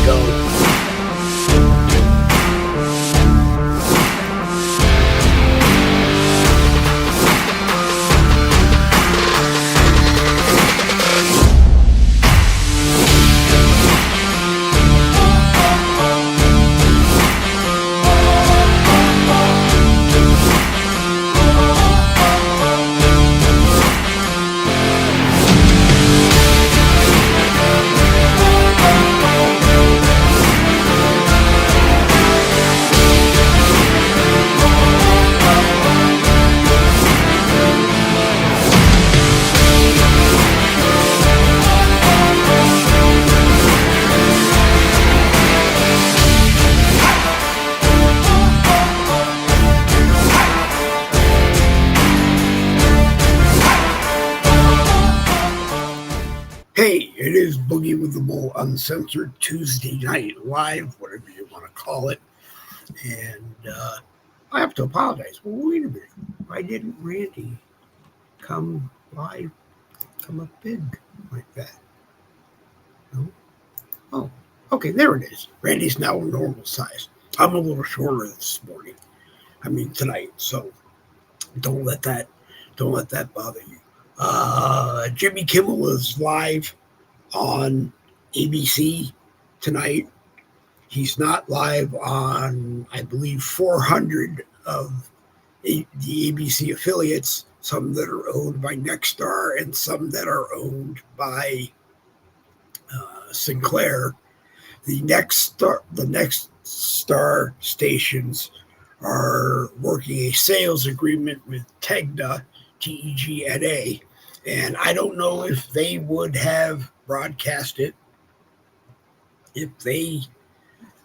go. Hey, it is Boogie with the Bull Uncensored Tuesday Night Live, whatever you want to call it. And I have to apologize. Well, wait a minute. Why didn't Randy come live, come up big like that? No? Oh, okay, there it is. Randy's now a normal size. I'm a little shorter this morning. I mean, tonight. So don't let that bother you. Jimmy Kimmel is live on ABC tonight. He's not live on, I believe, 400 of the ABC affiliates, some that are owned by Nexstar and some that are owned by Sinclair. The Nexstar stations are working a sales agreement with Tegna, TEGNA, and I don't know if they would have broadcast it if they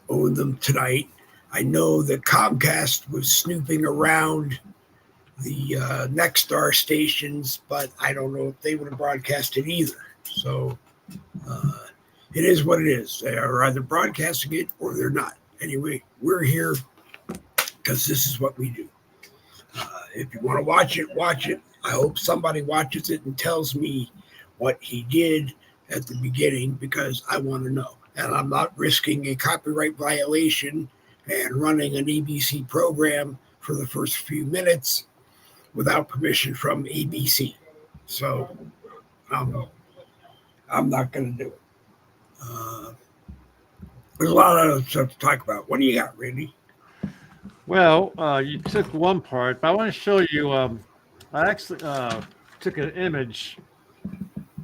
owned them tonight. I know that Comcast was snooping around the Nexstar stations, but I don't know if they would have broadcast it either. So it is what it is. They are either broadcasting it or they're not. Anyway, we're here because this is what we do. If you want to watch it, watch it. I hope somebody watches it and tells me what he did at the beginning because I want to know. And I'm not risking a copyright violation and running an ABC program for the first few minutes without permission from ABC. So I'm not going to do it. There's a lot of other stuff to talk about. What do you got, Randy? Well, you took one part, but I want to show you. I actually took an image,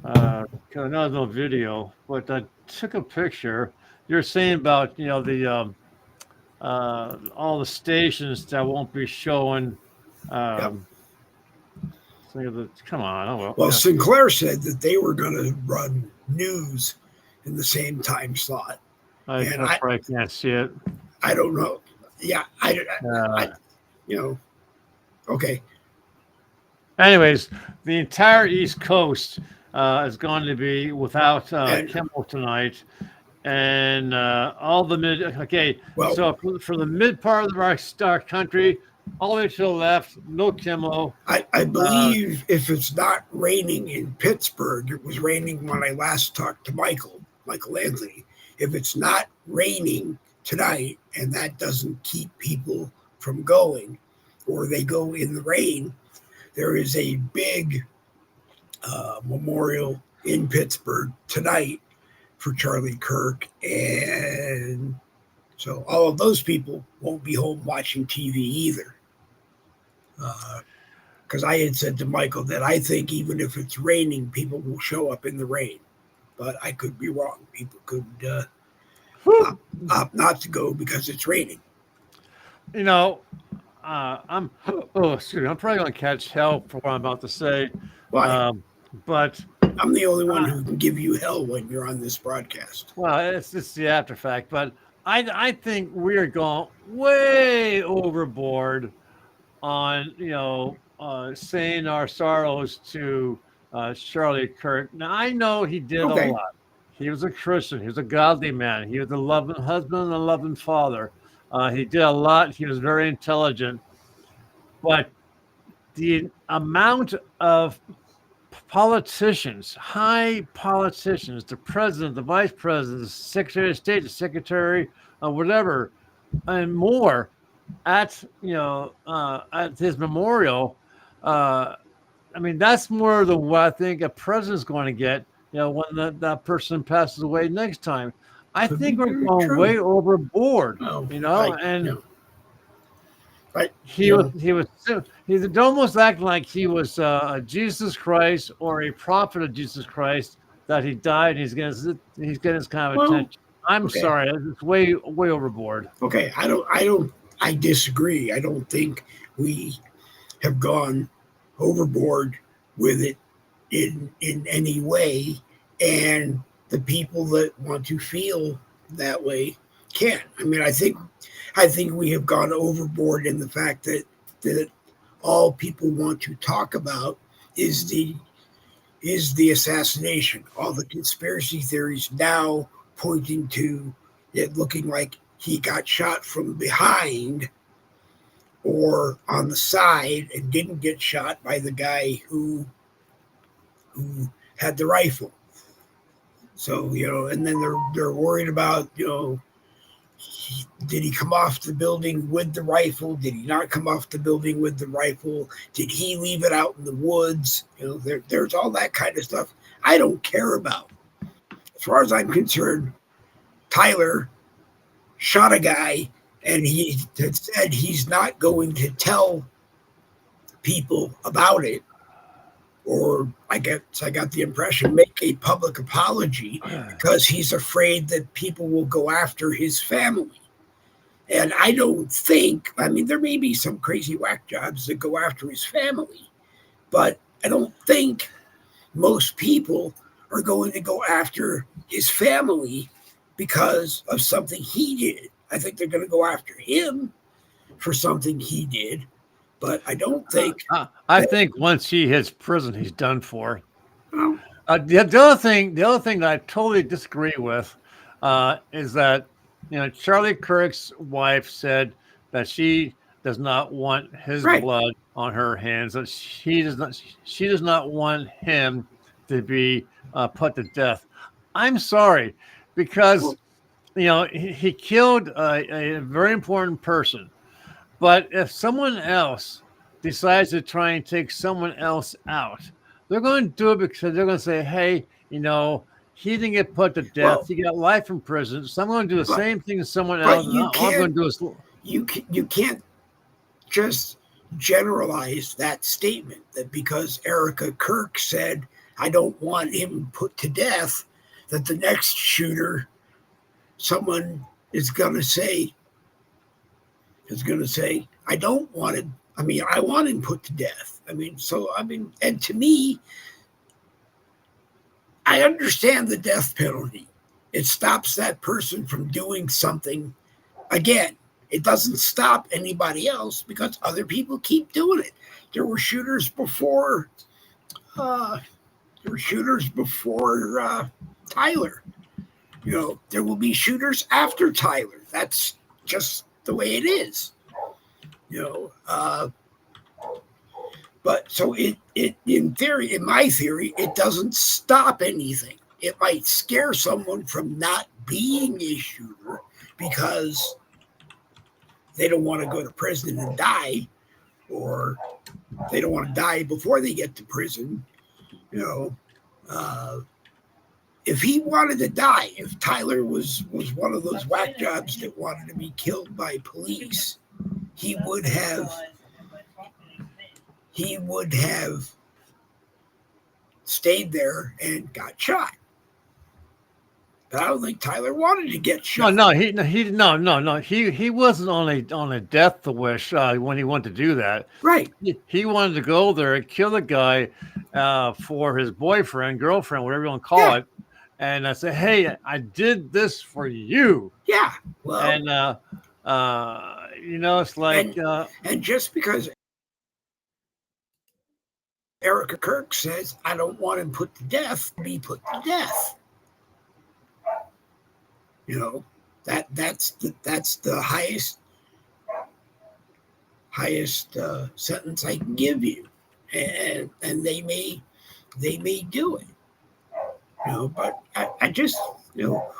no video, but I took a picture. You're saying about the all the stations that won't be showing. Yep. Come on, oh well. Well, Sinclair said that they were going to run news in the same time slot. I can't see it. I don't know. Yeah, I okay. Anyways, the entire East Coast is going to be without Kimmel tonight, and all the mid. Okay, well, so for the mid part of our country, all the way to the left, no Kimmel. I believe if it's not raining in Pittsburgh, it was raining when I last talked to Michael Anthony. If it's not raining tonight and that doesn't keep people from going, or they go in the rain, there is a big memorial in Pittsburgh tonight for Charlie Kirk. And so all of those people won't be home watching TV either. Because I had said to Michael that I think even if it's raining, people will show up in the rain. But I could be wrong. People could opt not to go because it's raining. I'm probably going to catch hell for what I'm about to say. Why? But I'm the only one who can give you hell when you're on this broadcast. Well, it's the after fact, but I think we're going way overboard on saying our sorrows to Charlie Kirk. Now I know he did a lot. He was a Christian. He was a godly man. He was a loving husband and a loving father. He did a lot. He was very intelligent. But the amount of politicians, high politicians, the president, the vice president, the secretary of state, the secretary, whatever, and more at his memorial. Uh, I mean, that's more than what I think a president's going to get. When that person passes away next time. I Could be think we're very going true. way overboard. Oh, And right. he's almost acting like he was Jesus Christ or a prophet of Jesus Christ that he died. And he's getting this kind of attention. I'm okay. sorry, it's way overboard. Okay, I disagree. I don't think we have gone overboard with it in any way, and the people that want to feel that way can. I mean, I think we have gone overboard in the fact that all people want to talk about is the assassination. All the conspiracy theories now pointing to it looking like he got shot from behind or on the side and didn't get shot by the guy who had the rifle. So, and then they're worried about, did he come off the building with the rifle? Did he not come off the building with the rifle? Did he leave it out in the woods? There's all that kind of stuff I don't care about. As far as I'm concerned, Tyler shot a guy, and he had said he's not going to tell people about it, or I got the impression, make a public apology, because he's afraid that people will go after his family. And I don't think, I mean, there may be some crazy whack jobs that go after his family, but I don't think most people are going to go after his family because of something he did. I think they're going to go after him for something he did, but I don't think. I think once he hits prison, he's done for. Well, the other thing that I totally disagree with is that Charlie Kirk's wife said that she does not want his blood on her hands. That she does not want him to be put to death. I'm sorry, because he killed a very important person. But if someone else decides to try and take someone else out, they're going to do it because they're going to say, hey, he didn't get put to death. He got life in prison. So I'm going to do the same thing as someone else. You can't just generalize that statement that because Erica Kirk said, I don't want him put to death, that the next shooter, someone is going to say, I don't want him. I mean, I want him put to death. And to me, I understand the death penalty. It stops that person from doing something again. It doesn't stop anybody else because other people keep doing it. There were shooters before. Tyler. There will be shooters after Tyler. That's just the way it is. But so it in my theory, it doesn't stop anything. It might scare someone from not being a shooter because they don't want to go to prison and die, or they don't want to die before they get to prison. If he wanted to die, if Tyler was one of those whack jobs that wanted to be killed by police, he would have stayed there and got shot. But I don't think Tyler wanted to get shot. No. He wasn't on a death wish when he wanted to do that. Right. He wanted to go there and kill the guy for his boyfriend, girlfriend, whatever you want to call it. And I said, hey, I did this for you. Yeah. Well, and it's like, and just because Erica Kirk says, I don't want him put to death, be put to death. That's the highest sentence I can give you, and they may they may do it. But I just,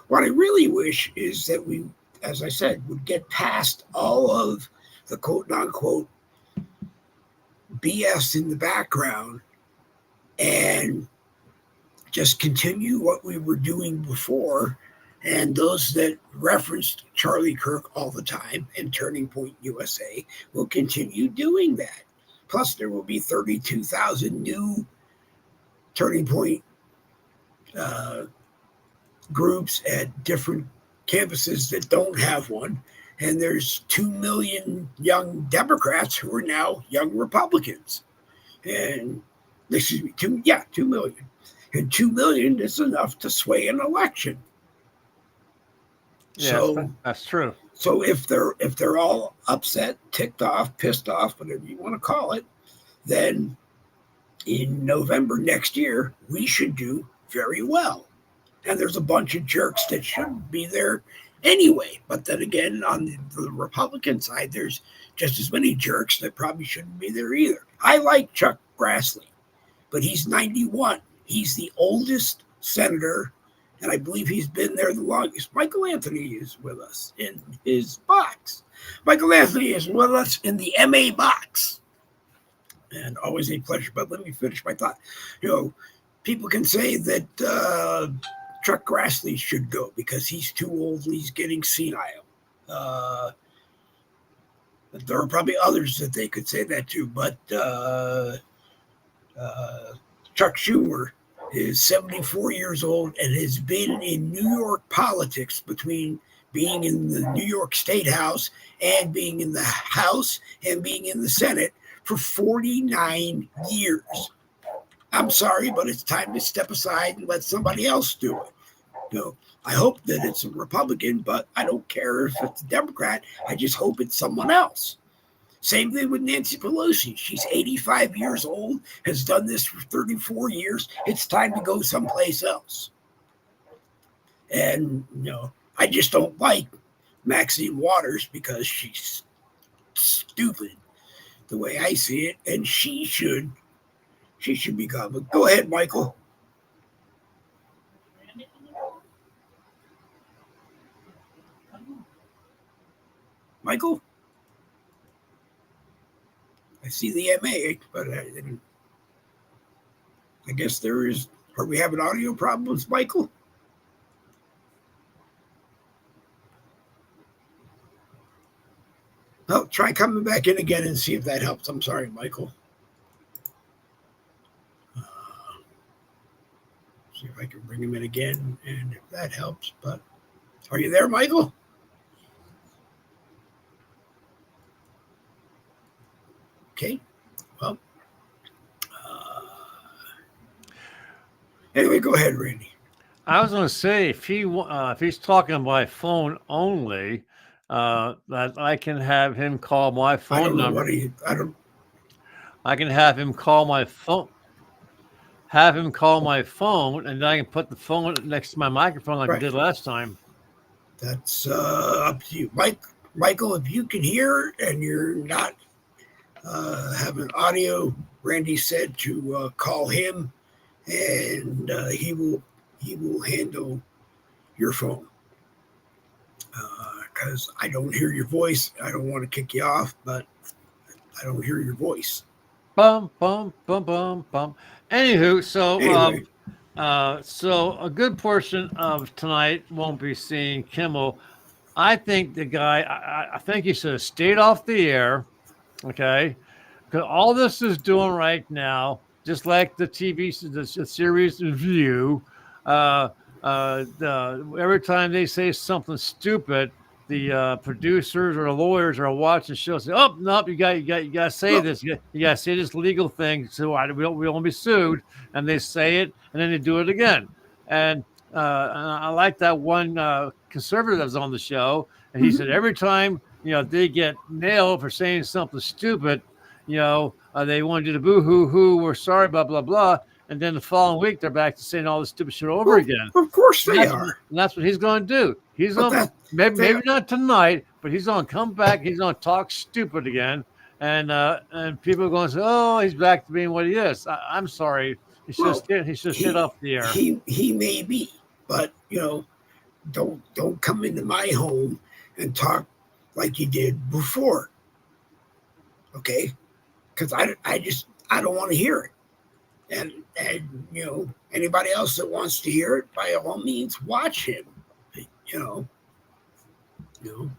what I really wish is that we, as I said, would get past all of the quote unquote BS in the background and just continue what we were doing before. And those that referenced Charlie Kirk all the time and Turning Point USA will continue doing that. Plus, there will be 32,000 new Turning Point groups at different campuses that don't have one. And there's 2 million young Democrats who are now young Republicans. And excuse me, 2 million. And 2 million is enough to sway an election. Yeah, so that's true. So if they're all upset, ticked off, pissed off, whatever you want to call it, then in November next year, we should do very well. And there's a bunch of jerks that shouldn't be there anyway. But then again, on the Republican side, there's just as many jerks that probably shouldn't be there either. I like Chuck Grassley, but he's 91. He's the oldest senator, and I believe he's been there the longest. Michael Anthony is with us in his box. Michael Anthony is with us in the MA box. And always a pleasure. But let me finish my thought. People can say that Chuck Grassley should go because he's too old and he's getting senile. There are probably others that they could say that to, but Chuck Schumer is 74 years old and has been in New York politics between being in the New York State House and being in the House and being in the Senate for 49 years. I'm sorry, but it's time to step aside and let somebody else do it. I hope that it's a Republican, but I don't care if it's a Democrat. I just hope it's someone else. Same thing with Nancy Pelosi. She's 85 years old, has done this for 34 years. It's time to go someplace else. And, I just don't like Maxine Waters because she's stupid the way I see it. And she should be gone. But go ahead, Michael. Michael? I see the MA, but I guess there is. Are we having audio problems, Michael? Oh, try coming back in again and see if that helps. I'm sorry, Michael. See if I can bring him in again and if that helps. But are you there, Michael? Okay, well, anyway, go ahead, Randy. I was going to say if he's talking by phone only, that I can have him call my phone number. I can have him call my phone. Have him call my phone, and then I can put the phone next to my microphone like I did last time. That's up to you, Michael. If you can hear and you're not. Have an audio. Randy said to call him, and he will handle your phone. Because I don't hear your voice. I don't want to kick you off, but I don't hear your voice. Bum bum bum bum bum. Anywho, so Anyway. So a good portion of tonight won't be seeing Kimmel. I think the guy. I think he should have stayed off the air. Okay, because all this is doing right now, just like the the series View, every time they say something stupid, the producers or lawyers are watching shows. Say, "Oh no, you got to say this. You got to say this legal thing, so we won't be sued." And they say it, and then they do it again. And I like that one conservative that was on the show, and he said every time they get nailed for saying something stupid, they want to do the boo hoo hoo, we're sorry, blah blah blah, and then the following week they're back to saying all this stupid shit over again. Of course they are. And that's what he's going to do. He's going maybe not tonight, but he's going to come back. He's going to talk stupid again, and people are going to say, "Oh, he's back to being what he is." I'm sorry, Well, he's just hit he off the air. he may be, but don't come into my home and talk like you did before, okay? Because I don't want to hear it. And anybody else that wants to hear it, by all means, watch him. You know, you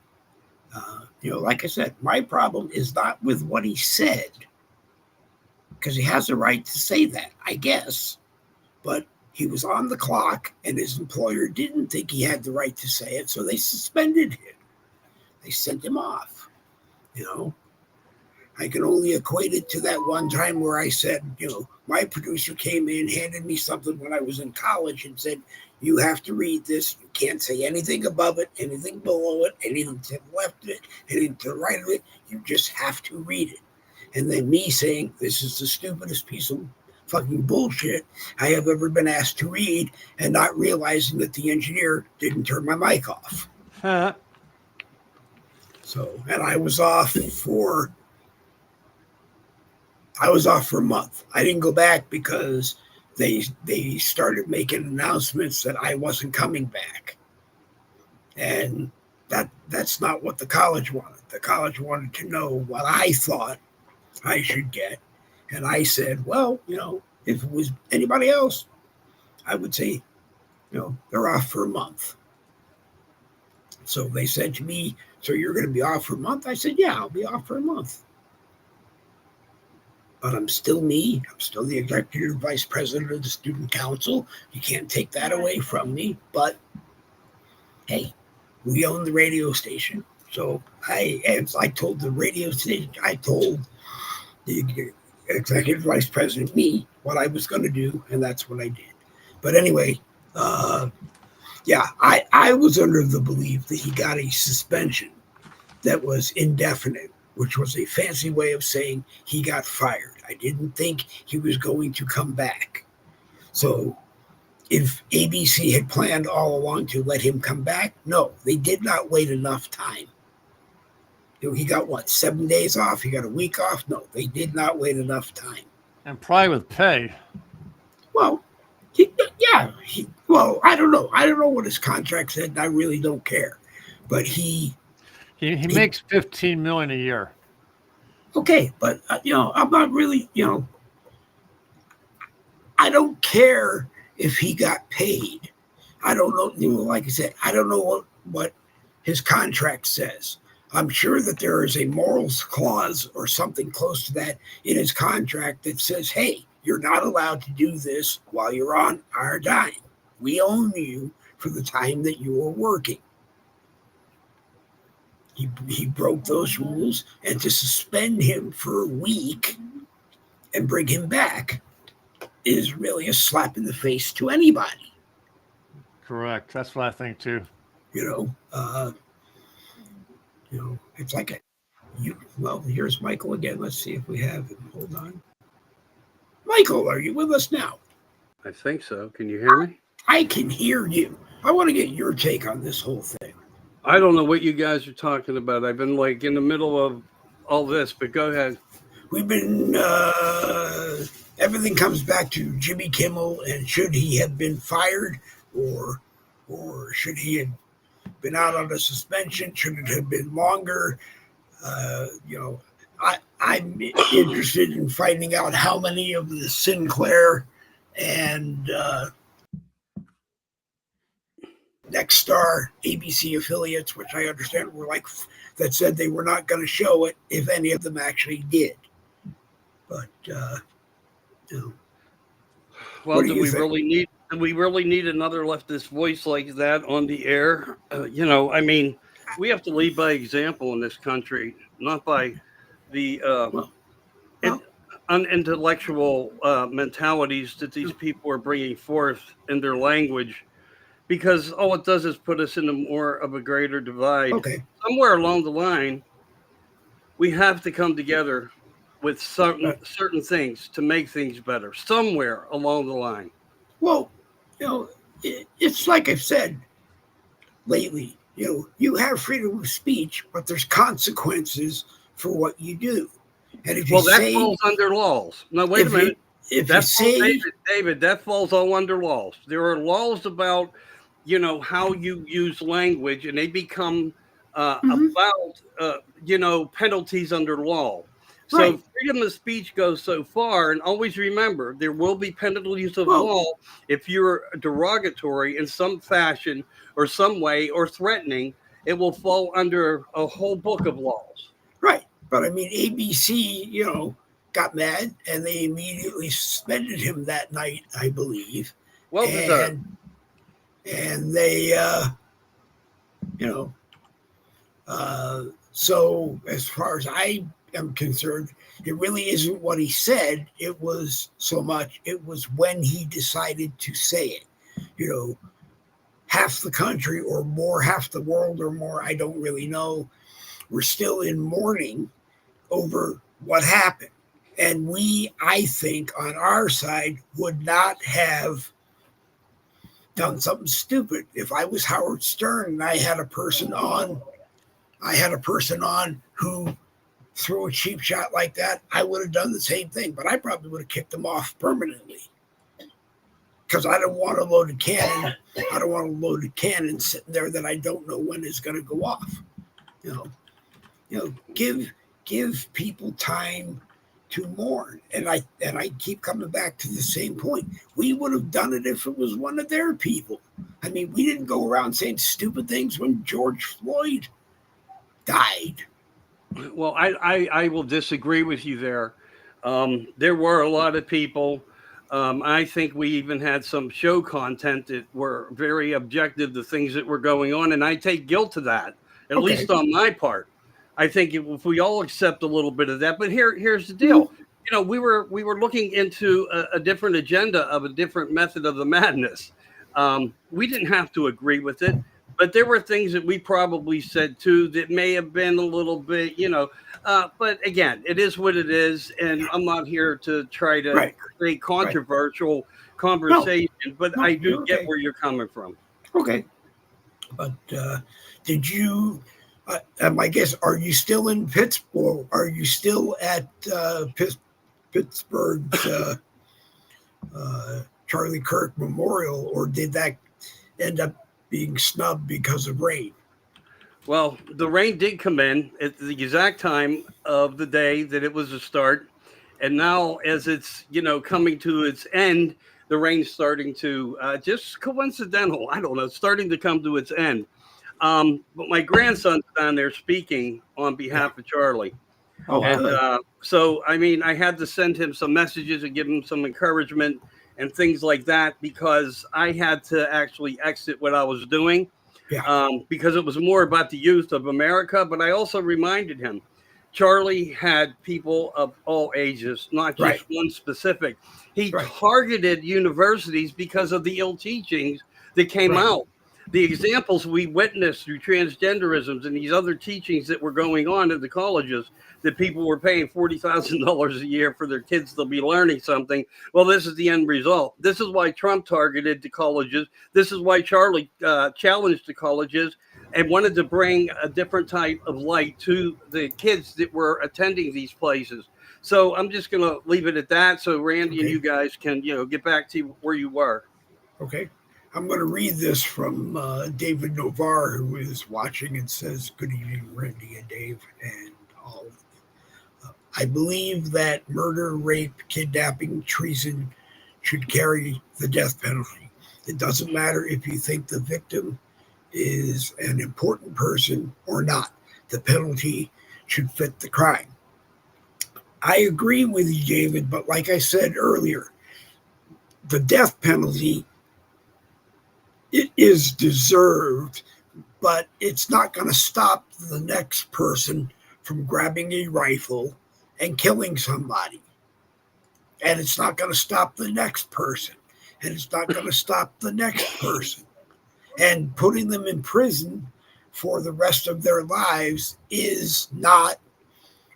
like I said, my problem is not with what he said, because he has a right to say that, I guess. But he was on the clock, and his employer didn't think he had the right to say it, so they suspended him. They sent him off. I can only equate it to that one time where I said, my producer came in, handed me something when I was in college and said, you have to read this. You can't say anything above it, anything below it, anything to the left of it, anything to the right of it. You just have to read it. And then me saying, this is the stupidest piece of fucking bullshit I have ever been asked to read, and not realizing that the engineer didn't turn my mic off. So, and I was off for a month. I didn't go back because they started making announcements that I wasn't coming back. And that's not what the college wanted. The college wanted to know what I thought I should get. And I said, well, if it was anybody else, I would say, they're off for a month. So they said to me, so you're going to be off for a month? I said, yeah, I'll be off for a month. But I'm still me. I'm still the executive vice president of the student council. You can't take that away from me. But hey, we own the radio station. So I told the radio station, I told the executive vice president, me, what I was going to do, and that's what I did. But anyway, yeah, I was under the belief that he got a suspension that was indefinite, which was a fancy way of saying he got fired. I didn't think he was going to come back. So if ABC had planned all along to let him come back, no, they did not wait enough time. He got 7 days off? He got a week off? No, they did not wait enough time. And probably with pay. Well, I don't know. I don't know what his contract said, and I really don't care. But he makes $15 million a year. Okay, but I'm not really, I don't care if he got paid. I don't know. Like I said, I don't know what his contract says. I'm sure that there is a morals clause or something close to that in his contract that says, hey, you're not allowed to do this while you're on our dime. We own you for the time that you are working. He broke those rules, and to suspend him for a week and bring him back is really a slap in the face to anybody. Correct. That's what I think too. It's like here's Michael again. Let's see if we have him. Hold on. Michael, are you with us now? I think so. Can you hear me? I can hear you. I want to get your take on this whole thing. I don't know what you guys are talking about. I've been in the middle of all this, but go ahead. We've been, everything comes back to Jimmy Kimmel, and should he have been fired or should he have been out on a suspension? Should it have been longer? I'm interested in finding out how many of the Sinclair and Nexstar ABC affiliates, which I understand were that said they were not going to show it, if any of them actually did. But well, do we really need another leftist voice like that on the air? We have to lead by example in this country, not by the unintellectual mentalities that these people are bringing forth in their language. Because all it does is put us into more of a greater divide. Okay. Somewhere along the line, we have to come together with certain things to make things better. Somewhere along the line. Well, it's like I've said lately. You have freedom of speech, but there's consequences for what you do. And if you Well, that say, falls under laws. No, wait a minute. if you say, David, that falls all under laws. There are laws about, how you use language, and they become Mhm, about, penalties under law. So right, freedom of speech goes so far, and always remember there will be penalties of well, law if you're derogatory in some fashion or some way or threatening. It will fall under a whole book of laws. right. But I mean, ABC, got mad and they immediately suspended him that night, I believe. Well deserved. And they, you know, so as far as I am concerned, it really isn't what he said. It was when he decided to say it. You know, half the country or more, half the world or more, I don't really know. We're still in mourning over what happened. And we, I think, on our side, would not have done something stupid. If I was Howard Stern and I had a person on who threw a cheap shot like that, I would have done the same thing, but I probably would have kicked them off permanently. Because I don't want a loaded cannon. I don't want a loaded cannon sitting there that I don't know when is going to go off. Give people time to mourn. And I keep coming back to the same point. We would have done it if it was one of their people. I mean, we didn't go around saying stupid things when George Floyd died. Well, I will disagree with you there. There were a lot of people. I think we even had some show content that were very objective to things that were going on, and I take guilt to that, at least on my part. I think if we all accept a little bit of that, but here's the deal. Mm-hmm. We were looking into a different agenda of a different method of the madness. We didn't have to agree with it, but there were things that we probably said too that may have been a little bit, but again, it is what it is, and I'm not here to try to create controversial conversation, but I do get where you're coming from. Okay. But did you, I guess, are you still in Pittsburgh? Are you still at Pittsburgh's Charlie Kirk Memorial, or did that end up being snubbed because of rain? Well, the rain did come in at the exact time of the day that it was to start. And now as it's, coming to its end, the rain's starting to just coincidental. I don't know, starting to come to its end. But my grandson's down there speaking on behalf of Charlie. Oh, and so, I mean, I had to send him some messages and give him some encouragement and things like that, because I had to actually exit what I was doing. Because it was more about the youth of America. But I also reminded him, Charlie had people of all ages, not just one specific. He targeted universities because of the ill teachings that came out. The examples we witnessed through transgenderisms and these other teachings that were going on at the colleges, that people were paying $40,000 a year for their kids to be learning something. Well, this is the end result. This is why Trump targeted the colleges. This is why Charlie challenged the colleges and wanted to bring a different type of light to the kids that were attending these places. So I'm just going to leave it at that. So Randy and you guys can, get back to where you were. Okay. I'm going to read this from David Novar, who is watching, and says, "Good evening, Randy and Dave and all. I believe that murder, rape, kidnapping, treason should carry the death penalty. It doesn't matter if you think the victim is an important person or not. The penalty should fit the crime." I agree with you, David, but like I said earlier, the death penalty, it is deserved, but it's not going to stop the next person from grabbing a rifle and killing somebody. And it's not going to stop the next person. And it's not going to stop the next person. And putting them in prison for the rest of their lives is not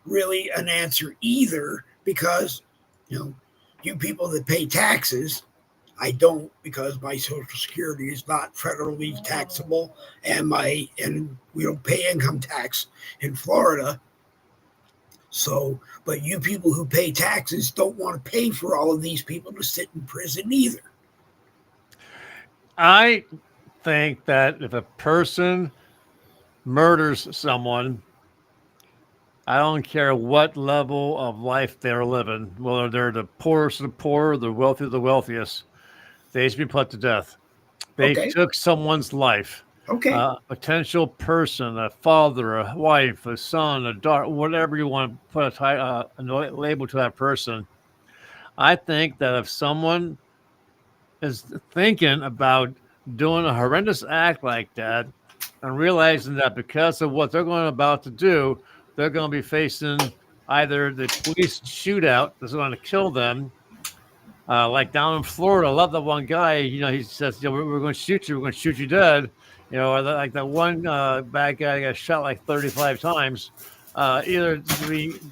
really an answer either, because, you people that pay taxes, I don't, because my Social Security is not federally taxable, and we don't pay income tax in Florida. So, but you people who pay taxes don't want to pay for all of these people to sit in prison either. I think that if a person murders someone, I don't care what level of life they're living, whether they're the poorest of the poor or the wealthy of the wealthiest, they should be put to death. They Okay. took someone's life. Okay. A potential person, a father, a wife, a son, a daughter, whatever you want to put a label to that person. I think that if someone is thinking about doing a horrendous act like that and realizing that because of what they're going about to do, they're going to be facing either the police shootout that's going to kill them. Like down in Florida, I love that one guy. He says, we're going to shoot you. We're going to shoot you dead." Or like that one bad guy got shot like 35 times, either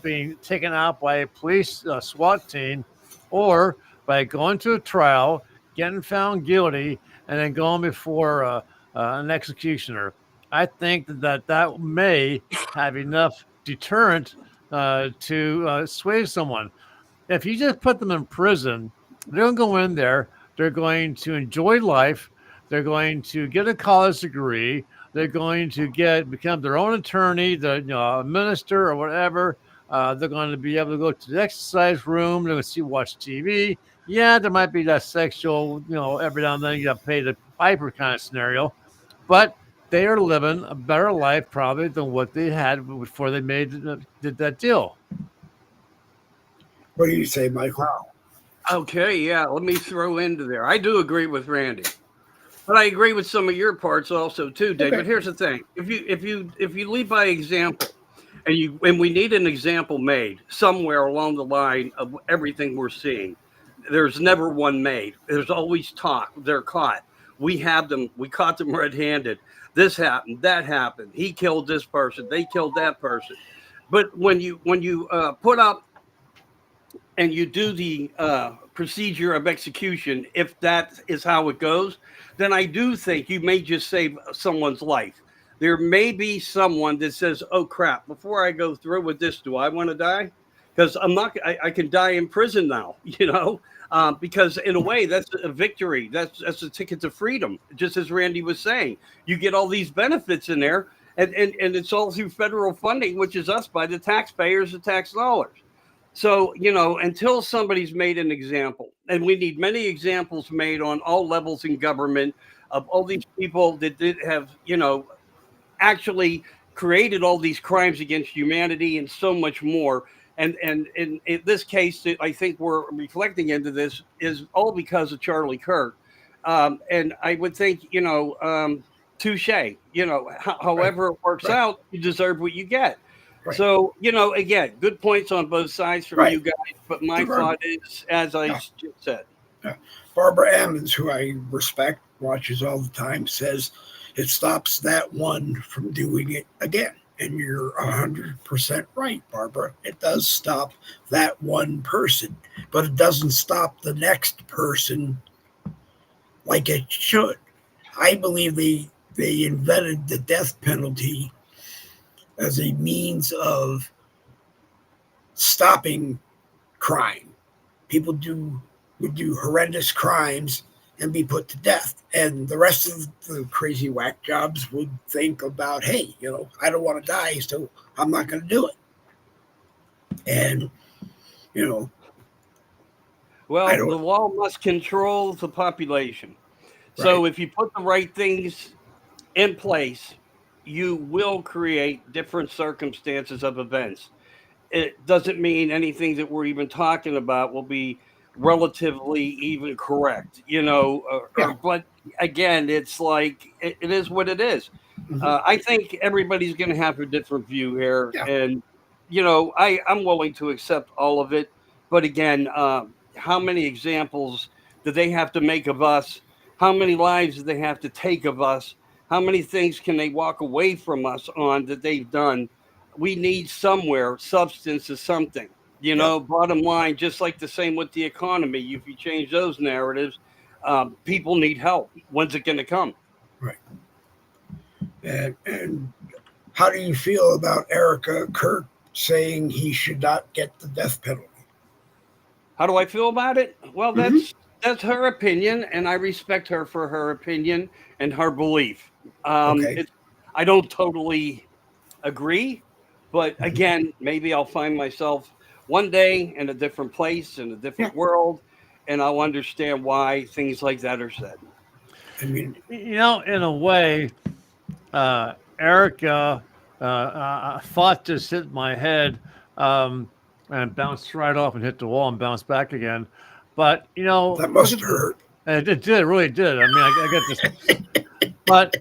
being taken out by a police SWAT team, or by going to a trial, getting found guilty, and then going before an executioner. I think that may have enough deterrent to sway someone. If you just put them in prison, they're going to go in there. They're going to enjoy life. They're going to get a college degree. They're going to become their own attorney, a minister or whatever. They're going to be able to go to the exercise room. They're going to watch TV. Yeah, there might be that sexual, every now and then you got to pay the piper kind of scenario, but they are living a better life probably than what they had before they did that deal. What do you say, Michael? Okay, yeah, let me throw into there. I do agree with Randy, but I agree with some of your parts also too, Dave. Okay. But here's the thing: if you lead by example, and we need an example made somewhere along the line of everything we're seeing. There's never one made. There's always talk. They're caught. We have them. We caught them red-handed. This happened. That happened. He killed this person. They killed that person. But when you put up and you do the procedure of execution, if that is how it goes, then I do think you may just save someone's life. There may be someone that says, "Oh crap! Before I go through with this, do I want to die? Because I'm not. I can die in prison now, because in a way that's a victory. That's a ticket to freedom. Just as Randy was saying, you get all these benefits in there, and it's all through federal funding, which is us by the taxpayers, the tax dollars. So, until somebody's made an example, and we need many examples made on all levels in government of all these people that did have, actually created all these crimes against humanity and so much more. And in this case, I think we're reflecting into this is all because of Charlie Kirk. And I would think, touche, however it works out, you deserve what you get. Right. So, again, good points on both sides from you guys. But my thought is, as I just said. Barbara Ammons, who I respect, watches all the time, says it stops that one from doing it again. And you're 100% right, Barbara. It does stop that one person, but it doesn't stop the next person like it should. I believe they invented the death penalty as a means of stopping crime. People would do horrendous crimes and be put to death. And the rest of the crazy whack jobs would think about, hey, I don't want to die, so I'm not going to do it. And, well, the law must control the population. Right. So if you put the right things in place, you will create different circumstances of events. It doesn't mean anything that we're even talking about will be relatively even correct, but again, it's like it is what it is. Mm-hmm. I think everybody's going to have a different view here, and I'm willing to accept all of it. But again, how many examples do they have to make of us? How many lives do they have to take of us? How many things can they walk away from us on that they've done? We need somewhere substance is something. Bottom line, just like the same with the economy, if you change those narratives, people need help. When's it going to come? Right. And how do you feel about Erica Kirk saying he should not get the death penalty. How do I feel about it? Well, that's her opinion, and I respect her for her opinion and her belief. Okay. I don't totally agree, but again, maybe I'll find myself one day in a different place, in a different world, and I'll understand why things like that are said. I mean, in a way, Erica thought just hit my head and bounced right off and hit the wall and bounced back again. But that must hurt. It did, it really did. I mean, I get this, but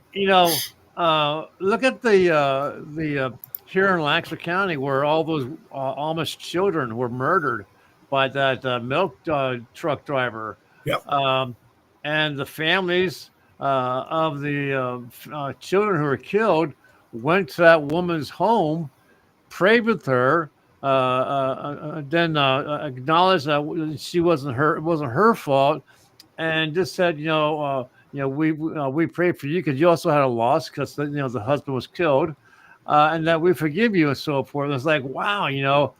look at the here in Lancaster County where all those Amish children were murdered by that milk truck driver. Yep. And the families of the children who were killed went to that woman's home, prayed with her, then acknowledged that it wasn't her fault, and just said, we prayed for you because you also had a loss because the husband was killed, and that we forgive you and so forth. It's like, wow,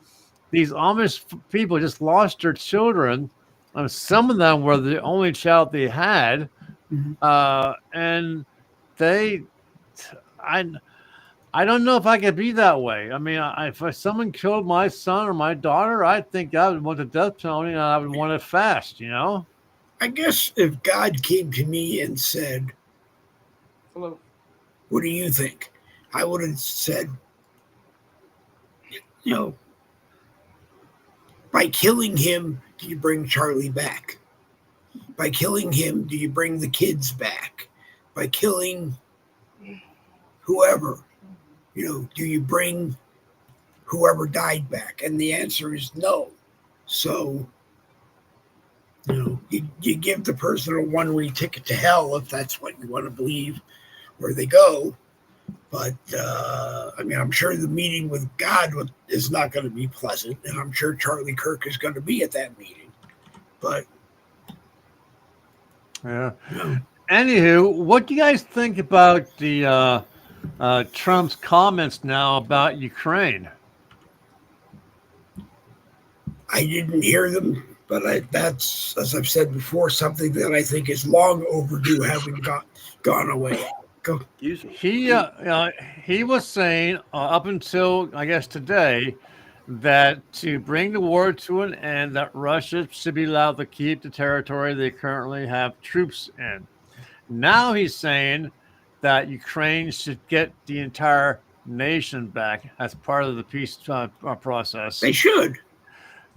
these Amish people just lost their children. Some of them were the only child they had. And I don't know if I could be that way. I mean, if someone killed my son or my daughter, I think I would want the death penalty and I would want it fast, I guess if God came to me and said, Hello. What do you think? I would have said, by killing him, do you bring Charlie back? By killing him, do you bring the kids back? By killing whoever, do you bring whoever died back? And the answer is no. So, you give the person a one-way ticket to hell if that's what you want to believe where they go. But, I'm sure the meeting with God is not going to be pleasant. And I'm sure Charlie Kirk is going to be at that meeting. But, yeah. Anywho, what do you guys think about the Trump's comments now about Ukraine? I didn't hear them, but that's, as I've said before, something that I think is long overdue having gone away. Go. He was saying up until, I guess, today, that to bring the war to an end, that Russia should be allowed to keep the territory they currently have troops in. Now he's saying that Ukraine should get the entire nation back as part of the peace process. They should.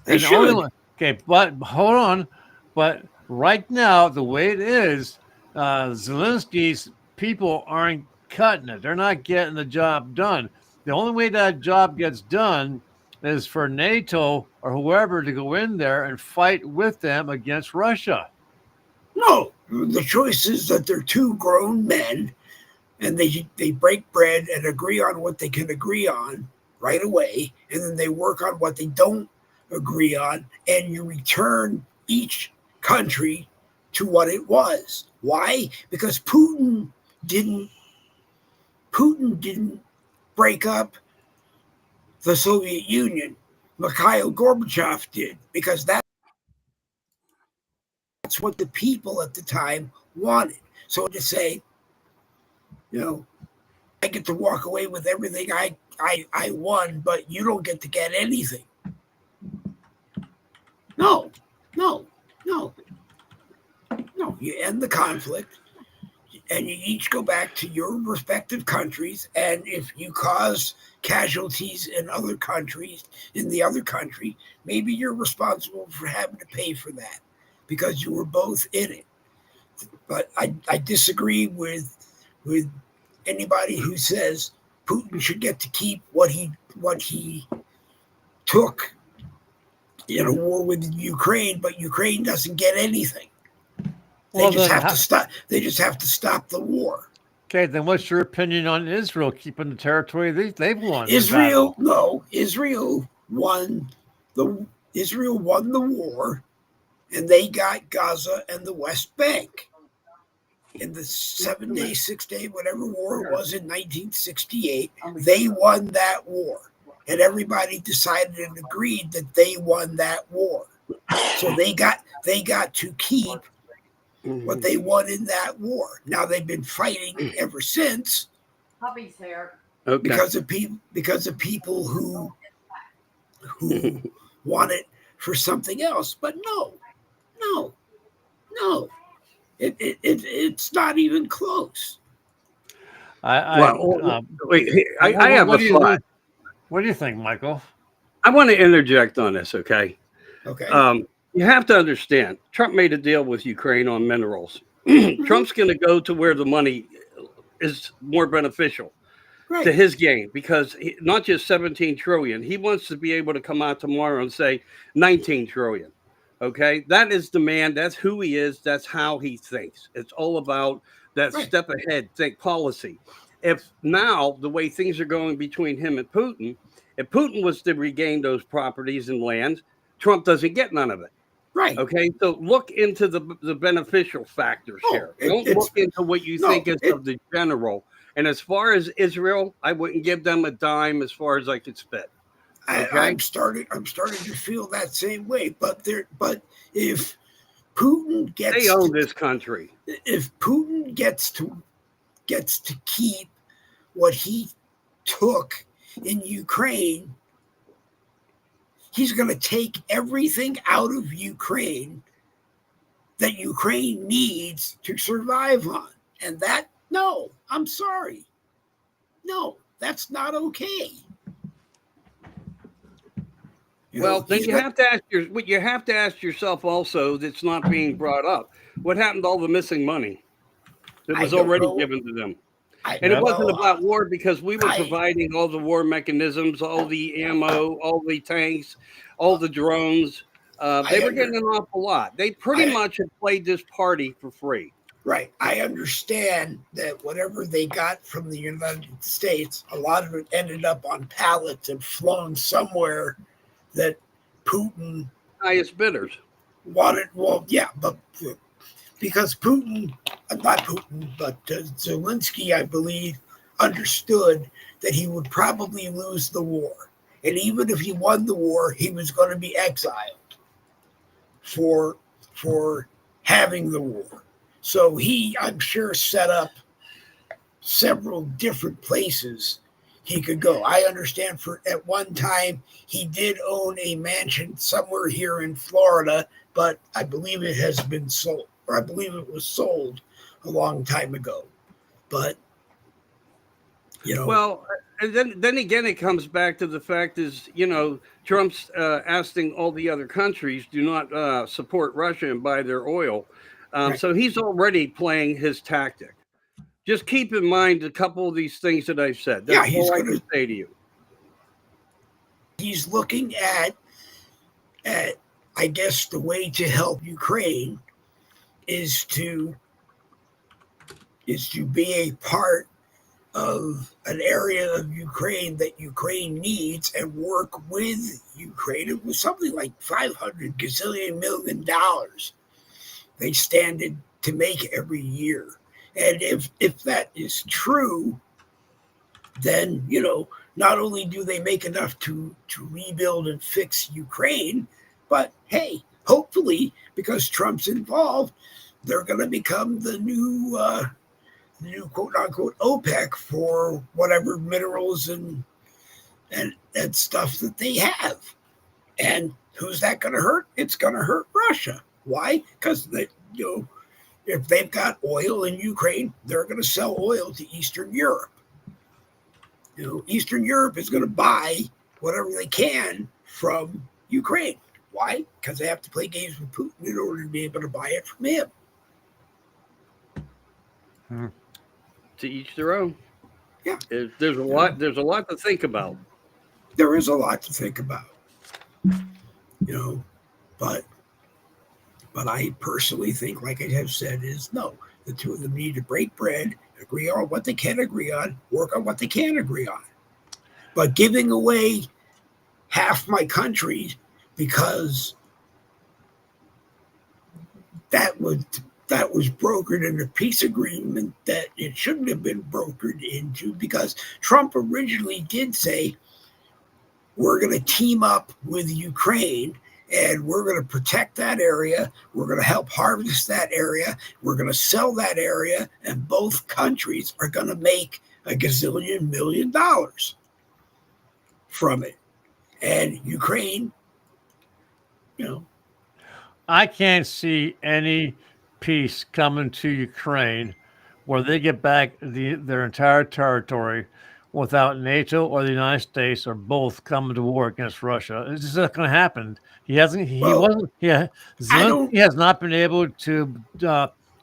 Okay, but hold on. But right now, the way it is, Zelensky's people aren't cutting it. They're not getting the job done. The only way that job gets done is for NATO or whoever to go in there and fight with them against Russia. No, the choice is that they're two grown men and they break bread and agree on what they can agree on right away. And then they work on what they don't agree on. And you return each country to what it was. Why? Because Putin didn't break up the Soviet Union. Mikhail Gorbachev did, because that's what the people at the time wanted. So to say, I get to walk away with everything I won, but you don't get to get anything. No. You end the conflict and you each go back to your respective countries. And if you cause casualties in the other country, maybe you're responsible for having to pay for that because you were both in it. But I disagree with anybody who says Putin should get to keep what he took in a war with Ukraine, but Ukraine doesn't get anything. They just have to stop. They just have to stop the war. Okay, then what's your opinion on Israel keeping the territory they've won? Israel won the war, and they got Gaza and the West Bank in the 6-day, whatever war it was in 1968. They won that war, and everybody decided and agreed that they won that war. So they got to keep what they won in that war. Now they've been fighting ever since. Puppy's hair. Okay. Because of people who want it for something else. But no. It's not even close. I have a thought. What do you think, Michael? I want to interject on this, okay? Okay. You have to understand, Trump made a deal with Ukraine on minerals. Trump's going to go to where the money is more beneficial to his gain, because not just 17 trillion. He wants to be able to come out tomorrow and say 19 trillion. Okay, that is the man. That's who he is. That's how he thinks. It's all about that step ahead, think policy. If now the way things are going between him and Putin, if Putin was to regain those properties and lands, Trump doesn't get none of it. Right. Okay, so look into the beneficial factors here. Don't look into what you think is of the general. And as far as Israel, I wouldn't give them a dime as far as I could spit. Okay? I'm starting to feel that same way. But if Putin gets, they own this country. If Putin gets to keep what he took in Ukraine, he's going to take everything out of Ukraine that Ukraine needs to survive on. And that, no, I'm sorry. No, that's not okay. Well, then you have to ask yourself also, that's not being brought up. What happened to all the missing money that was already given to them? And it wasn't about war, because we were providing all the war mechanisms, all the ammo, all the tanks, all the drones. They were getting an awful lot. They pretty much had played this party for free. Right. I understand that whatever they got from the United States, a lot of it ended up on pallets and flown somewhere that Putin highest bidders wanted. Well, yeah, but because Putin, not Putin, but Zelensky, I believe, understood that he would probably lose the war. And even if he won the war, he was going to be exiled for having the war. So he, I'm sure, set up several different places he could go. I understand at one time he did own a mansion somewhere here in Florida, but I believe it has been sold, or I believe it was sold a long time ago. But, Well, and then again, it comes back to the fact is, Trump's asking all the other countries do not support Russia and buy their oil. So he's already playing his tactic. Just keep in mind a couple of these things that I've said. That's all I can say to you. He's looking at, I guess, the way to help Ukraine is to be a part of an area of Ukraine that Ukraine needs and work with Ukraine. It was something like $500 gazillion million they stand to make every year. And if that is true, then, not only do they make enough to rebuild and fix Ukraine, but hey, hopefully, because Trump's involved, they're going to become the new quote unquote OPEC for whatever minerals and stuff that they have. And who's that going to hurt? It's going to hurt Russia. Why? Because if they've got oil in Ukraine, they're going to sell oil to Eastern Europe. Eastern Europe is going to buy whatever they can from Ukraine. Why? Because they have to play games with Putin in order to be able to buy it from him. To each their own. Yeah. There's a lot to think about. There is a lot to think about. But I personally think, like I have said, is no. The two of them need to break bread, agree on what they can agree on, work on what they can agree on. But giving away half my country because that was brokered in a peace agreement that it shouldn't have been brokered into, because Trump originally did say we're going to team up with Ukraine and we're going to protect that area. We're going to help harvest that area. We're going to sell that area. And both countries are going to make a gazillion $1 million from it. And Ukraine, I can't see any peace coming to Ukraine where they get back their entire territory without NATO or the United States or both coming to war against Russia. It's just not going to happen. Zelensky has not been able to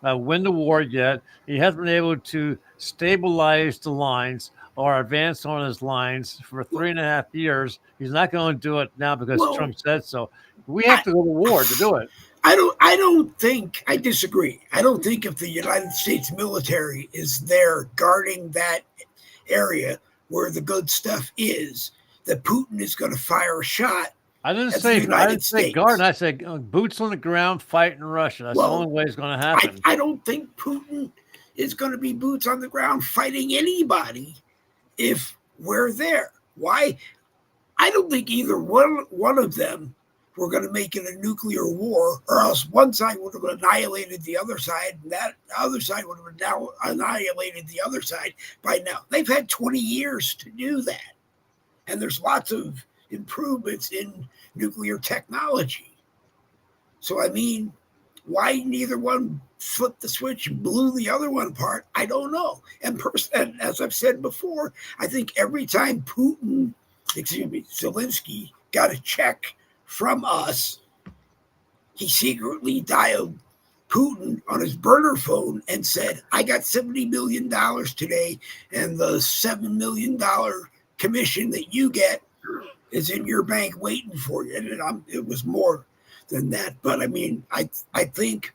win the war yet. He hasn't been able to stabilize the lines or advance on his lines for 3.5 years. He's not going to do it now because Trump said so. We have to go to war to do it. I disagree. I don't think if the United States military is there guarding that area where the good stuff is, that Putin is going to fire a shot. I didn't say guard. I said boots on the ground fighting Russia. That's the only way it's going to happen. I don't think Putin is going to be boots on the ground fighting anybody if we're there. Why? I don't think either one of them were going to make it a nuclear war, or else one side would have annihilated the other side, and that other side would have now annihilated the other side by now. They've had 20 years to do that. And there's lots of improvements in nuclear technology. So, I mean, why neither one flipped the switch and blew the other one apart, I don't know. And as I've said before, I think every time Zelensky got a check from us, he secretly dialed Putin on his burner phone and said, I got $70 million today, and the $7 million commission that you get is in your bank waiting for you. And it was more than that. But I mean, I think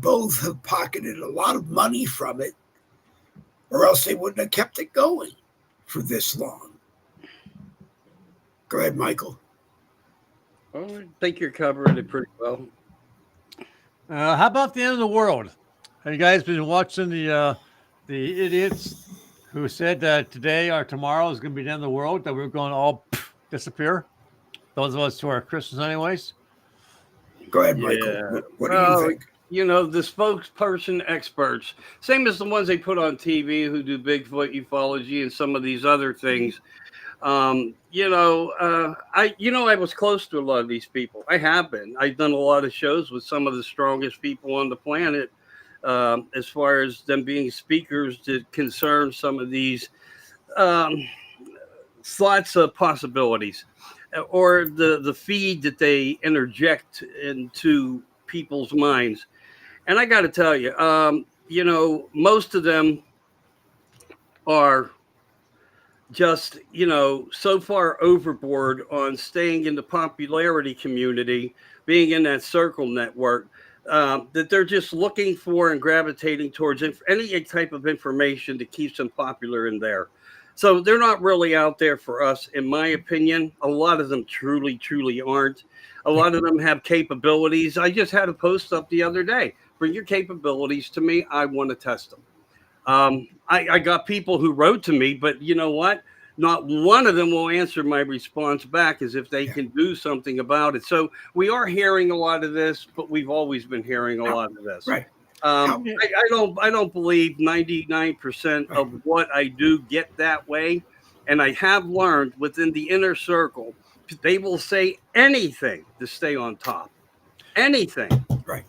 both have pocketed a lot of money from it, or else they wouldn't have kept it going for this long. Go ahead, Michael. I think you're covering it pretty well. How about the end of the world? Have you guys been watching the idiots who said that today or tomorrow is going to be the end of the world, that we're going to all disappear? Those of us who are Christians anyways. Go ahead, Michael. What do you think? The spokesperson experts, same as the ones they put on TV who do Bigfoot ufology and some of these other things. I was close to a lot of these people. I have been. I've done a lot of shows with some of the strongest people on the planet, as far as them being speakers that concern some of these slots of possibilities, or the feed that they interject into people's minds. And I got to tell you, most of them are just, so far overboard on staying in the popularity community, being in that circle network, that they're just looking for and gravitating towards any type of information that keeps them popular in there. So they're not really out there for us, in my opinion. A lot of them truly, truly aren't. A lot of them have capabilities. I just had a post up the other day. Bring your capabilities to me. I want to test them. I got people who wrote to me, but you know what? Not one of them will answer my response back as if they can do something about it. So we are hearing a lot of this, but we've always been hearing a lot of this. Right. I don't believe 99% of what I do get that way. And I have learned within the inner circle, they will say anything to stay on top. Anything. Right.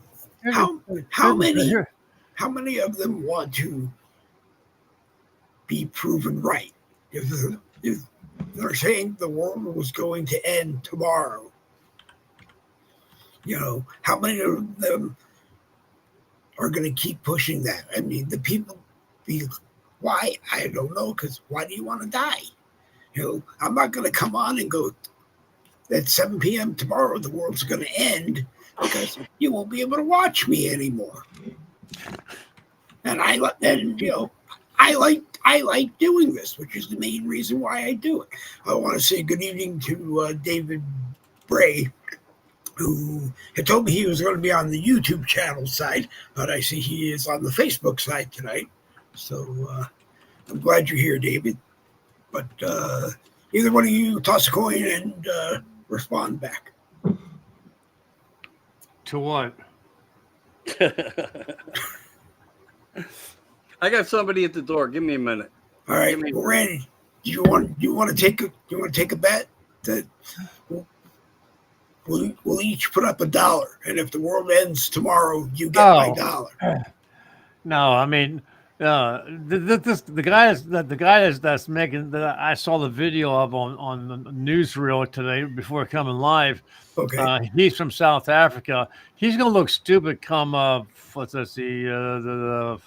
How many of them want to be proven right? If they're saying the world was going to end tomorrow, how many of them are going to keep pushing that? I mean, the people, why? I don't know, because why do you want to die? I'm not going to come on and go, at 7 p.m. tomorrow, the world's going to end, because you won't be able to watch me anymore. And I like doing this, which is the main reason why I do it. I want to say good evening to David Bray, who had told me he was going to be on the YouTube channel side, but I see he is on the Facebook side tonight. So I'm glad you're here, David. But Either one of you toss a coin and respond back. To what? I got somebody at the door. Give me a minute. All right, well, Randy, do you want to take a bet that we'll each put up $1, and if the world ends tomorrow, you get my $1. No, I mean, the guy that's making that I saw the video of on the newsreel today before coming live. Okay. He's from South Africa. He's gonna look stupid come the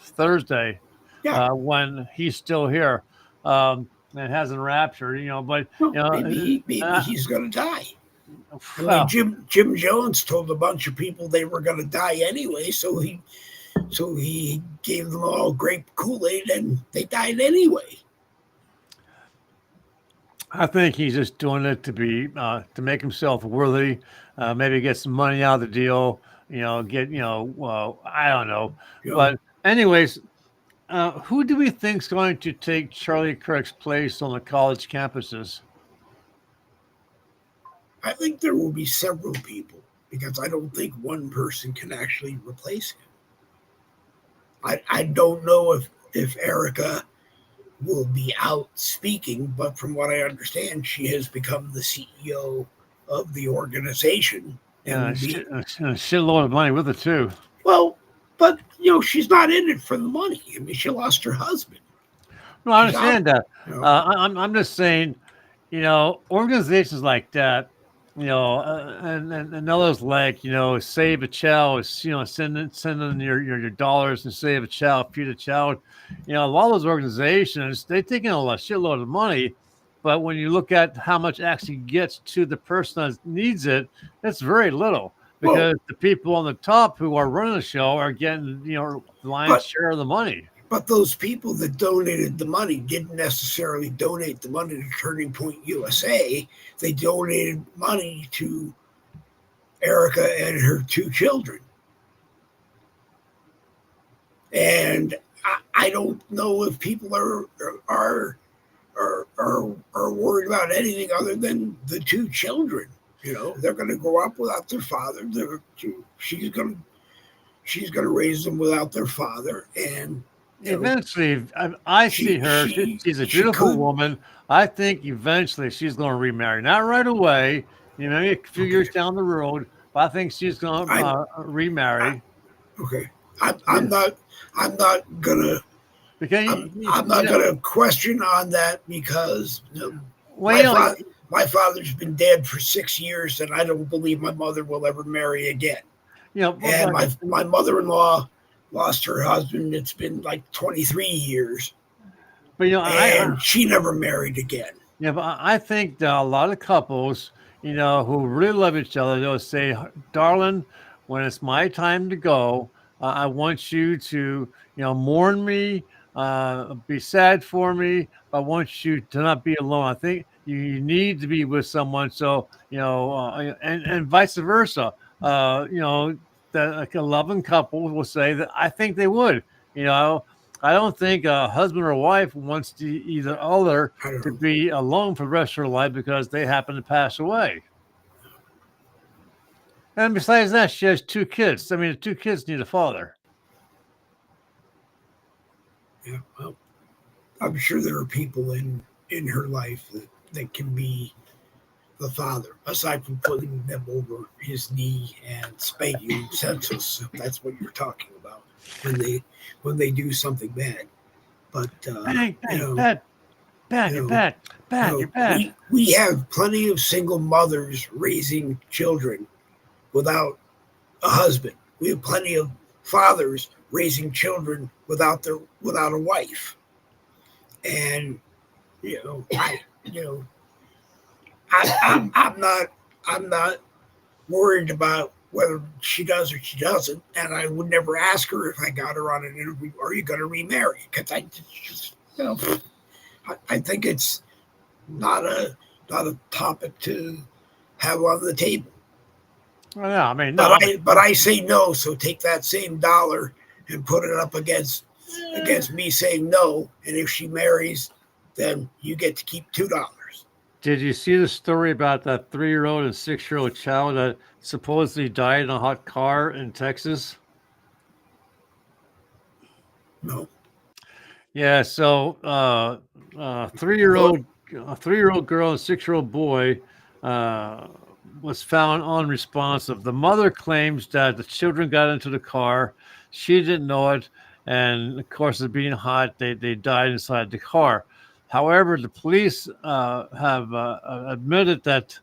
Thursday, when he's still here, and hasn't raptured. But maybe he's gonna die. Well, Jim Jones told a bunch of people they were gonna die anyway, so he gave them all grape Kool-Aid and they died anyway. I think he's just doing it to make himself worthy, maybe get some money out of the deal, I don't know. Yeah. But anyways, who do we think's going to take Charlie Kirk's place on the college campuses? I think there will be several people because I don't think one person can actually replace him. I don't know if Erica will be out speaking, but from what I understand, she has become the CEO of the organization. And a shitload of money with it too. Well, but she's not in it for the money. I mean, she lost her husband. No, I understand that. I'm just saying, organizations like that, and others like, Save a Child, sending your dollars and Save a Child, Feed a Child. A lot of those organizations, they take in a shitload of money, but when you look at how much actually gets to the person that needs it, it's very little because the people on the top who are running the show are getting, the lion's share of the money. But those people that donated the money didn't necessarily donate the money to Turning Point USA. They donated money to Erica and her 2 children. And I don't know if people are worried about anything other than the 2 children. They're going to grow up without their father. She's going to raise them without their father, and eventually, I see her. She's a beautiful woman. I think eventually she's going to remarry. Not right away, maybe a few years down the road. But I think she's going to remarry. I'm not gonna. I'm not gonna question on that because my father's been dead for 6 years, and I don't believe my mother will ever marry again. And my mother-in-law lost her husband. It's been like 23 years. But she never married again. Yeah, but I think that a lot of couples, who really love each other, they'll say, "Darling, when it's my time to go, I want you to, mourn me, be sad for me. But I want you to not be alone. I think you need to be with someone. So, and vice versa. That a loving couple will say that I think they would. I don't think a husband or wife wants to either other to be alone for the rest of their life because they happen to pass away. And besides that, she has 2 kids. I mean, the 2 kids need a father. Yeah, well, I'm sure there are people in her life that can be the father, aside from putting them over his knee and spanking him senseless, if that's what you're talking about when they do something bad. But bad. We have plenty of single mothers raising children without a husband. We have plenty of fathers raising children without a wife. And I'm not worried about whether she does or she doesn't, and I would never ask her if I got her on an interview, "Are you going to remarry?" Because I think it's not a topic to have on the table. Well, yeah, I mean, no. But I say no. So take that same $1 and put it up against me saying no, and if she marries, then you get to keep $2. Did you see the story about that 3-year-old and 6-year-old child that supposedly died in a hot car in Texas? No. Yeah, so 3-year-old, a 3-year-old girl and 6-year-old boy uh, was found unresponsive. The mother claims that the children got into the car. She didn't know it, and of course, it being hot, they died inside the car. However, the police have admitted that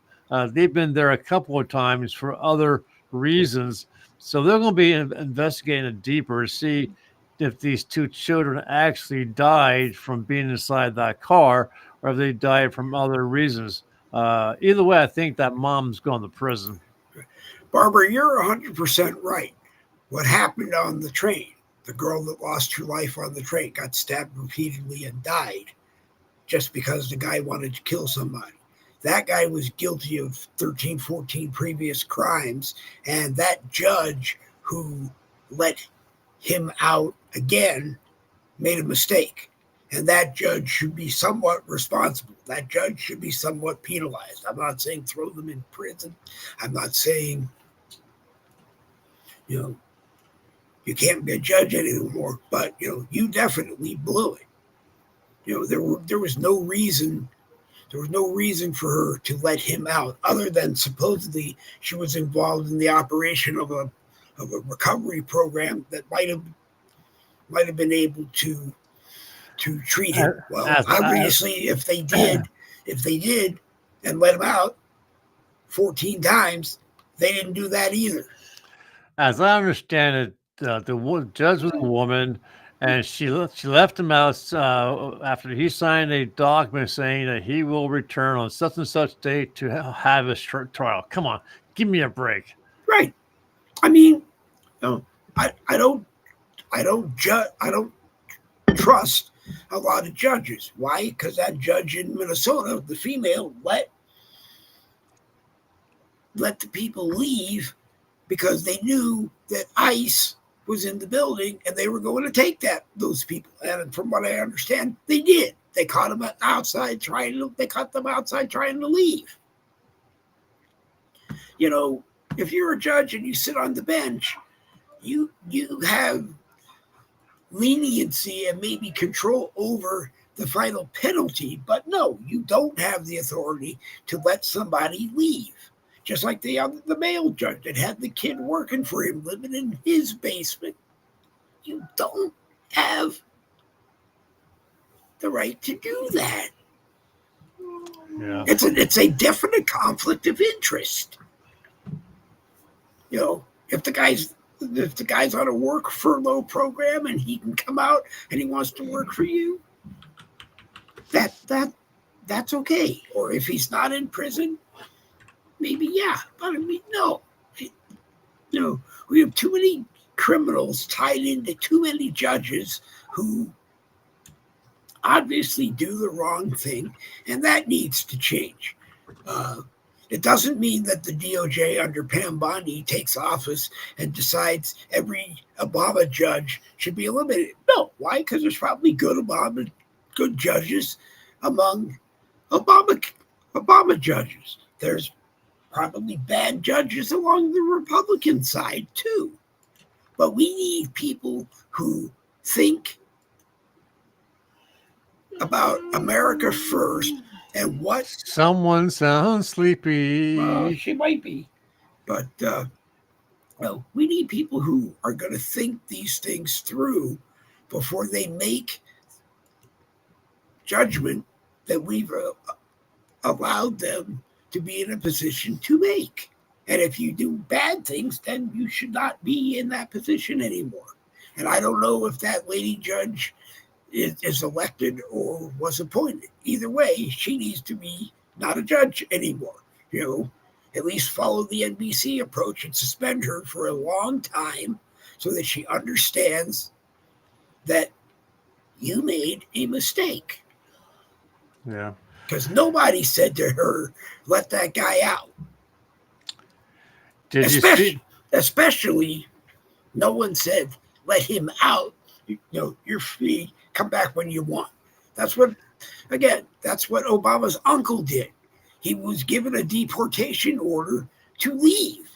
they've been there a couple of times for other reasons. So they're going to be investigating it deeper to see if these two children actually died from being inside that car or if they died from other reasons. Either way, I think that mom's going to prison. Barbara, you're 100% right. What happened on the train? The girl that lost her life on the train got stabbed repeatedly and died just because the guy wanted to kill somebody. That guy was guilty of 13, 14 previous crimes, and that judge who let him out again made a mistake. And that judge should be somewhat responsible. That judge should be somewhat penalized. I'm not saying throw them in prison. I'm not saying, you can't be a judge anymore, but, you definitely blew it. There was no reason for her to let him out other than supposedly she was involved in the operation of a recovery program that might have been able to treat him well. Obviously, if they did and let him out 14 times, they didn't do that either. As I understand it, the judge was a woman, and she left him out after he signed a document saying that he will return on such and such date to have a short trial. Come on, give me a break. Right. I mean, I don't trust a lot of judges. Why? Because that judge in Minnesota, the female, let the people leave because they knew that ICE was in the building and they were going to take those people. And from what I understand, they did. They caught them outside trying to leave. If you're a judge and you sit on the bench, you have leniency and maybe control over the final penalty, but no, you don't have the authority to let somebody leave. Just like the male judge that had the kid working for him, living in his basement. You don't have the right to do that. Yeah. It's a definite conflict of interest. If the guy's on a work furlough program and he can come out and he wants to work for you, that's okay. Or if he's not in prison, maybe yeah. But I mean, no. We have too many criminals tied into too many judges who obviously do the wrong thing, and that needs to change. It doesn't mean that the DOJ under Pam Bondi takes office and decides every Obama judge should be eliminated. No. Why? Because there's probably good judges among Obama judges. There's probably bad judges along the Republican side too. But we need people who think about America first and what. Someone sounds sleepy. She might be. But we need people who are going to think these things through before they make judgment that we've allowed them to be in a position to make. And if you do bad things, then you should not be in that position anymore. And I don't know if that lady judge is elected or was appointed. Either way, she needs to be not a judge anymore. At least follow the NBC approach and suspend her for a long time so that she understands that you made a mistake. Yeah. Because nobody said to her, let that guy out. Especially, no one said, let him out. You're free. Come back when you want. That's what Obama's uncle did. he was given a deportation order to leave.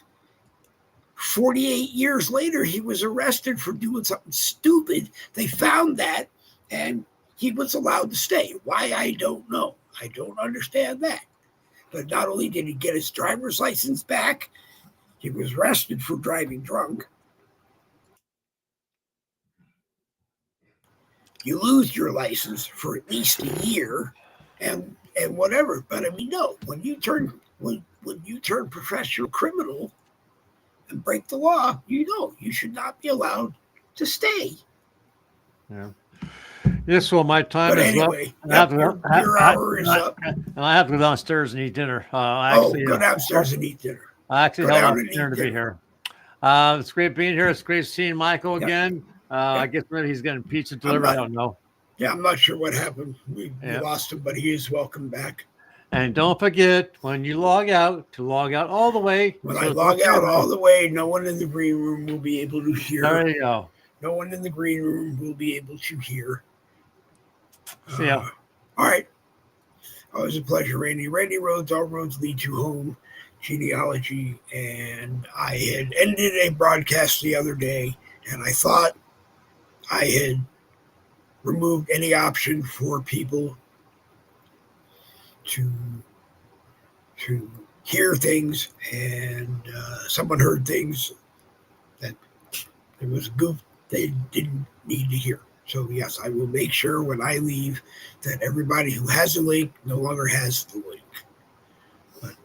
48 years later, he was arrested for doing something stupid. They found that, and he was allowed to stay. Why, I don't know. I don't understand that. But not only did he get his driver's license back, he was arrested for driving drunk. You lose your license for at least a year and whatever. But I mean, no, when you turn professional criminal and break the law, you should not be allowed to stay. Yeah. Yes, well, my time is anyway, up. Your hour is up. I have to go downstairs and eat dinner. Go downstairs and eat dinner. I actually held out dinner to be here. It's great being here. It's great seeing Michael again. I guess maybe he's getting pizza delivered. I don't know. Yeah, I'm not sure what happened. We lost him, but he is welcome back. And don't forget, when you log out, to log out all the way. When I log out all the way, no one in the green room will be able to hear. There you go. No one in the green room will be able to hear. See ya. All right. Always a pleasure, Randy. Randy Rhodes, All Roads Lead You Home, Genealogy. And I had ended a broadcast the other day, and I thought I had removed any option for people to hear things, and someone heard things that it was a goof they didn't need to hear. So yes, I will make sure when I leave that everybody who has a link no longer has the link. But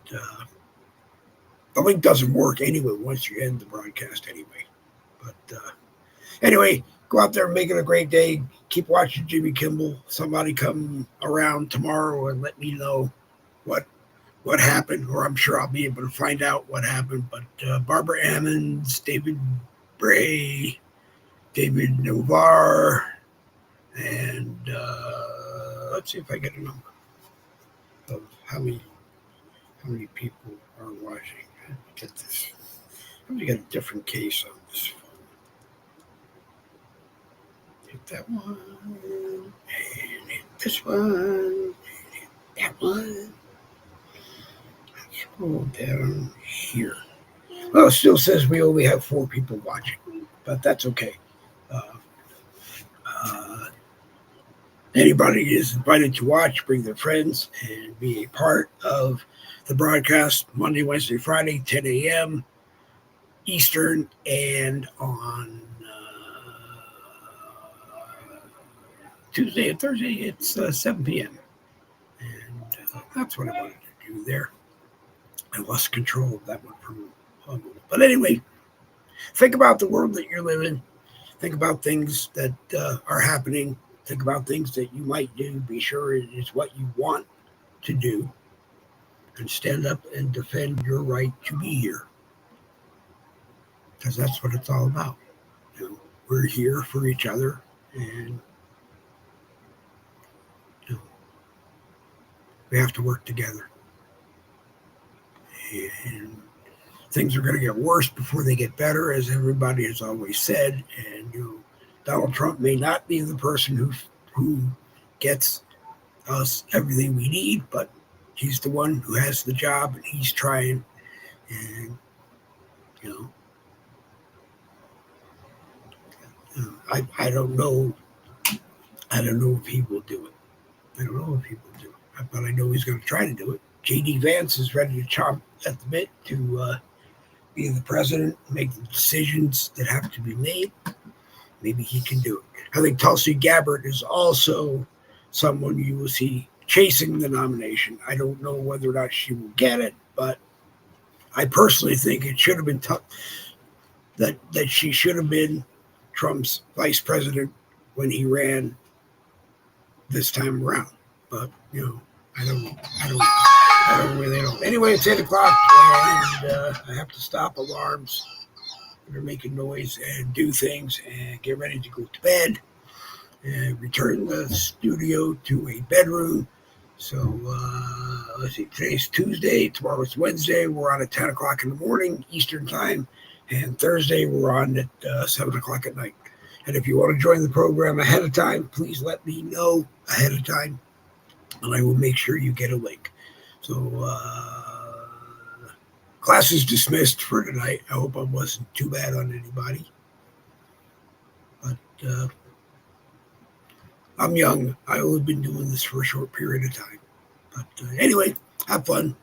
the link doesn't work anyway once you end the broadcast anyway. But anyway, go out there and make it a great day. Keep watching Jimmy Kimmel. Somebody come around tomorrow and let me know what happened, or I'm sure I'll be able to find out what happened. But Barbara Ammons, David Bray, David Novar, and let's see if I get a number of how many people are watching. Get this. Let me get a different case on this phone. Hit that one, and hit this one, and hit that one. Scroll down here. Well, it still says we only have 4 people watching, but that's okay. Anybody is invited to watch, bring their friends, and be a part of the broadcast Monday, Wednesday, Friday, 10 a.m. Eastern, and on Tuesday and Thursday, it's 7 p.m. And that's what I wanted to do there. I lost control of that one for a moment. But anyway, think about the world that you're living. Think about things that are happening. Think about things that you might do. Be sure it is what you want to do. And stand up and defend your right to be here. Because that's what it's all about. We're here for each other. And we have to work together. And things are going to get worse before they get better, as everybody has always said. And Donald Trump may not be the person who gets us everything we need, but he's the one who has the job, and he's trying. And I don't know. I don't know if he will do it. But I know he's going to try to do it. J.D. Vance is ready to chomp at the bit to be the president, make the decisions that have to be made. Maybe he can do it. I think Tulsi Gabbard is also someone you will see chasing the nomination. I don't know whether or not she will get it, but I personally think it should have been that she should have been Trump's vice president when he ran this time around. But I don't really know. Anyway, it's 8 o'clock, and I have to stop alarms. They're making noise and do things and get ready to go to bed and return the studio to a bedroom. So let's see, today's Tuesday, tomorrow's Wednesday. We're on at 10 o'clock in the morning Eastern time, and Thursday we're on at 7 o'clock at night. And if you want to join the program ahead of time, please let me know ahead of time, and I will make sure you get a link. So class is dismissed for tonight. I hope I wasn't too bad on anybody. But I'm young. I've only been doing this for a short period of time. But anyway, have fun.